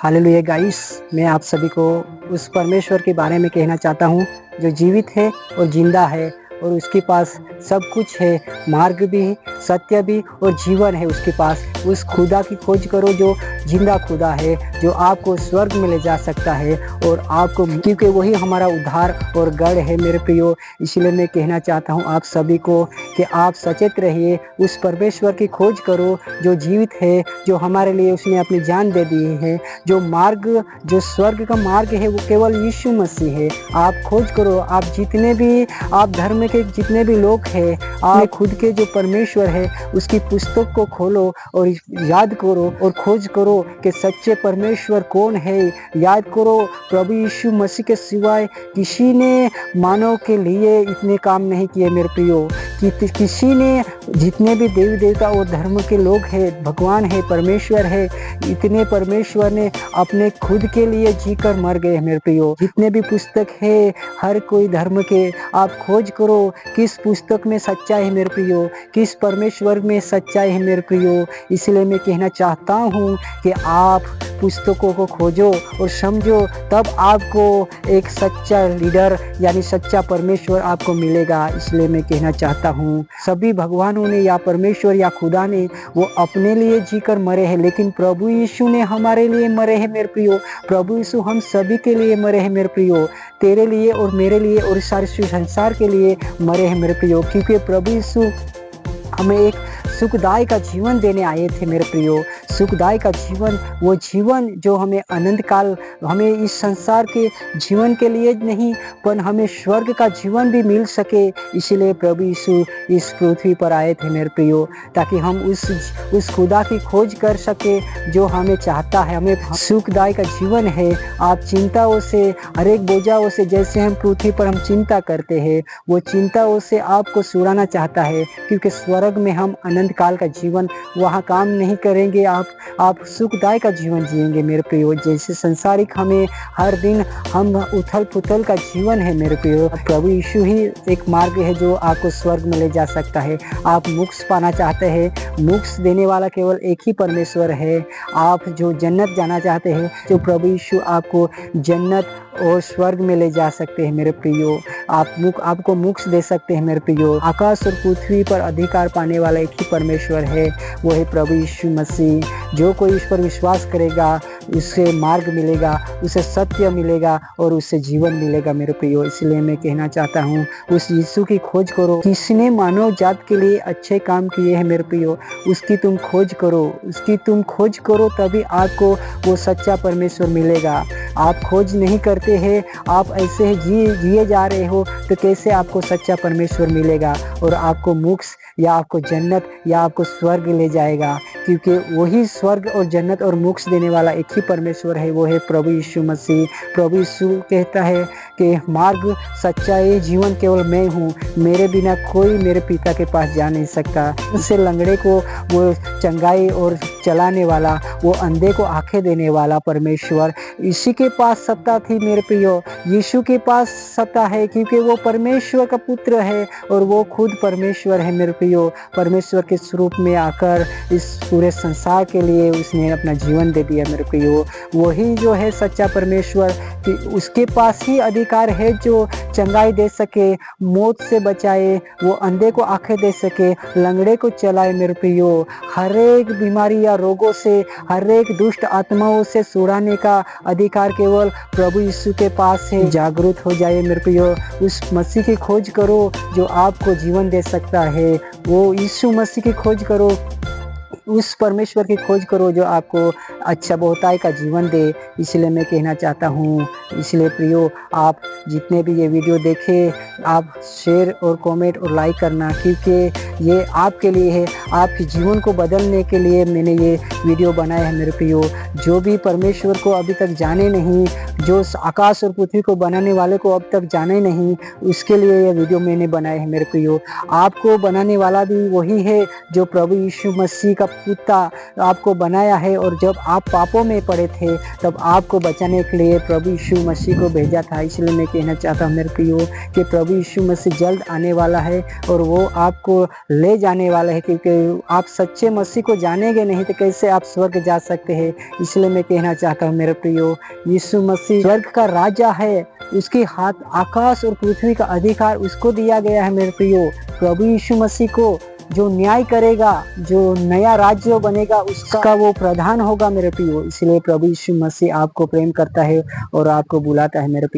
Hallelujah guys, मैं आप सभी को उस परमेश्वर के बारे में कहना चाहता हूँ जो जीवित है और जिंदा है और उसके पास सब कुछ है, मार्ग भी, सत्य भी और जीवन है उसके पास। उस खुदा की खोज करो जो जिंदा खुदा है, जो आपको स्वर्ग में ले जा सकता है और आपको, क्योंकि वही हमारा उद्धार और गढ़ है मेरे प्रियो। इसलिए मैं कहना चाहता हूँ आप सभी को कि आप सचेत रहिए, उस परमेश्वर की खोज करो जो जीवित है, जो हमारे लिए उसने अपनी जान दे दी है। जो मार्ग, जो स्वर्ग का मार्ग है वो केवल यीशु मसीह है। आप खोज करो, आप जितने भी आप धर्म के जितने भी लोग हैं, आप खुद के जो परमेश्वर है उसकी पुस्तक को खोलो और याद करो और खोज करो कि सच्चे परमेश्वर कौन है। याद करो, प्रभु यीशु मसीह के सिवाय किसी ने मानव के लिए इतने काम नहीं किए मेरे प्रियो, कि किसी ने, जितने भी देवी देवता और धर्म के लोग हैं, भगवान है, परमेश्वर है, इतने परमेश्वर ने अपने खुद के लिए जीकर मर गए मेरे प्रियो। जितने भी पुस्तक है हर कोई धर्म के, आप खोज करो किस पुस्तक में सच्चाई है मेरे प्रियो, किस परमेश्वर में सच्चाई है मेरे प्रियो। इसलिए मैं कहना चाहता हूँ कि आप पुस्तकों को खोजो और समझो, तब आपको एक सच्चा लीडर यानी सच्चा परमेश्वर आपको मिलेगा। इसलिए मैं कहना चाहता हूँ सभी भगवानों ने या परमेश्वर या खुदा ने वो अपने लिए जीकर मरे हैं, लेकिन प्रभु यीशु ने हमारे लिए मरे हैं मेरे प्रियो। प्रभु यीशु हम सभी के लिए मरे हैं मेरे प्रियो, तेरे लिए और मेरे लिए और सारे संसार के लिए मरे हैं मेरे प्रियो, क्योंकि प्रभु यीशु हमें एक सुखदायी का जीवन देने आए थे मेरे प्रियो। सुखदायी का जीवन, वो जीवन जो हमें अनंत काल, हमें इस संसार के जीवन के लिए नहीं पर हमें स्वर्ग का जीवन भी मिल सके। इसलिए प्रभु यीशु इस पृथ्वी पर आए थे मेरे प्रियो, ताकि हम उस खुदा की खोज कर सके जो हमें चाहता है, हमें सुखदायी का जीवन है। आप चिंताओं से, हर एक बोझाओं से, जैसे हम पृथ्वी पर हम चिंता करते हैं, वो चिंताओं से आपको छुड़ाना चाहता है, क्योंकि स्वर्ग में हम अनंत काल का जीवन वहाँ काम नहीं करेंगे, आप सुखदायी का जीवन जिएंगे मेरे प्रियो। जैसे संसारिक हमें हर दिन हम उथल पुथल का जीवन है मेरे प्रियो, प्रभु यीशु ही एक मार्ग है जो आपको स्वर्ग में ले जा सकता है। आप मोक्ष पाना चाहते हैं, मोक्ष देने वाला केवल एक ही परमेश्वर है। आप जो जन्नत जाना चाहते हैं, जो प्रभु यीशु आपको जन्नत और स्वर्ग में ले जा सकते हैं मेरे प्रियो। आपको मोक्ष दे सकते हैं मेरे प्रियो। आकाश और पृथ्वी पर अधिकार पाने वाला एक ही परमेश्वर है, वो है प्रभु यीशु मसीह। जो कोई इस पर विश्वास करेगा उसे मार्ग मिलेगा, उसे सत्य मिलेगा और उसे जीवन मिलेगा मेरे प्रियो। इसलिए मैं कहना चाहता हूँ उस यीशु की खोज करो, किसने मानव जात के लिए अच्छे काम किए हैं मेरे प्रियो, उसकी तुम खोज करो, उसकी तुम खोज करो, तभी आपको वो सच्चा परमेश्वर मिलेगा। आप खोज नहीं करते हैं, आप ऐसे ही जिए जा रहे हो, तो कैसे आपको सच्चा परमेश्वर मिलेगा और आपको मोक्ष या आपको जन्नत या आपको स्वर्ग ले जाएगा, क्योंकि वही स्वर्ग और जन्नत और मोक्ष देने वाला एक ही परमेश्वर है, वो है प्रभु यीशु मसीह। प्रभु यीशु कहता है कि मार्ग, सच्चाई, जीवन केवल मैं हूँ, मेरे बिना कोई मेरे पिता के पास जा नहीं सकता। उससे लंगड़े को वो चंगाई और चलाने वाला, वो अंधे को आंखें देने वाला परमेश्वर, इसी के पास सत्ता थी मेरे प्रियो। यीशु के पास सत्ता है, क्योंकि वो परमेश्वर का पुत्र है और वो खुद परमेश्वर है मेरे प्रियो। परमेश्वर के स्वरूप में आकर इस पूरे संसार के लिए उसने अपना जीवन दे दिया मेरे प्रियो। वही जो है सच्चा परमेश्वर, कि उसके पास ही अधिकार है जो चंगाई दे सके, मौत से बचाए, वो अंधे को आंखें दे सके, लंगड़े को चलाए मेरे प्रियो। हर एक बीमारी या रोगों से, हर एक दुष्ट आत्माओं से छुड़ाने का अधिकार केवल प्रभु यीशु के पास है। जागरूक हो जाए मेरे प्रियो, उस मसीह की खोज करो जो आपको जीवन दे सकता है। वो यीशु मसीह की खोज करो, उस परमेश्वर की खोज करो जो आपको अच्छा बहुताई का जीवन दे। इसलिए मैं कहना चाहता हूँ, इसलिए प्रियो, आप जितने भी ये वीडियो देखें, आप शेयर और कमेंट और लाइक करना, क्योंकि ये आपके लिए है, आपके जीवन को बदलने के लिए मैंने ये वीडियो बनाया है मेरे प्रियो। जो भी परमेश्वर को अभी तक जाने नहीं, जो आकाश और पृथ्वी को बनाने वाले को अब तक जाने नहीं, उसके लिए ये वीडियो मैंने बनाया है मेरे प्रियो। आपको बनाने वाला भी वही है जो प्रभु यीशु मसीह का पुत्र आपको बनाया है, और जब आप पापों में पड़े थे तब आपको बचाने के लिए प्रभु यीशु मसीह को भेजा था। इसलिए मैं कहना चाहता हूँ मेरे प्रियो कि प्रभु यीशु मसीह जल्द आने वाला है और वो आपको ले जाने वाला है, क्योंकि आप सच्चे मसीह को जानेंगे नहीं तो कैसे आप स्वर्ग जा सकते हैं। इसलिए मैं कहना चाहता हूँ मेरे प्रियो, यीशु मसीह स्वर्ग का राजा है, उसके हाथ आकाश और पृथ्वी का अधिकार उसको दिया गया है मेरे प्रियो। प्रभु यीशु मसीह को जो न्याय करेगा, जो नया राज्य बनेगा, उसका वो प्रधान होगा मेरे प्रियो। इसलिए प्रभु यीशु मसीह आपको प्रेम करता है और आपको बुलाता है मेरे प्रियो।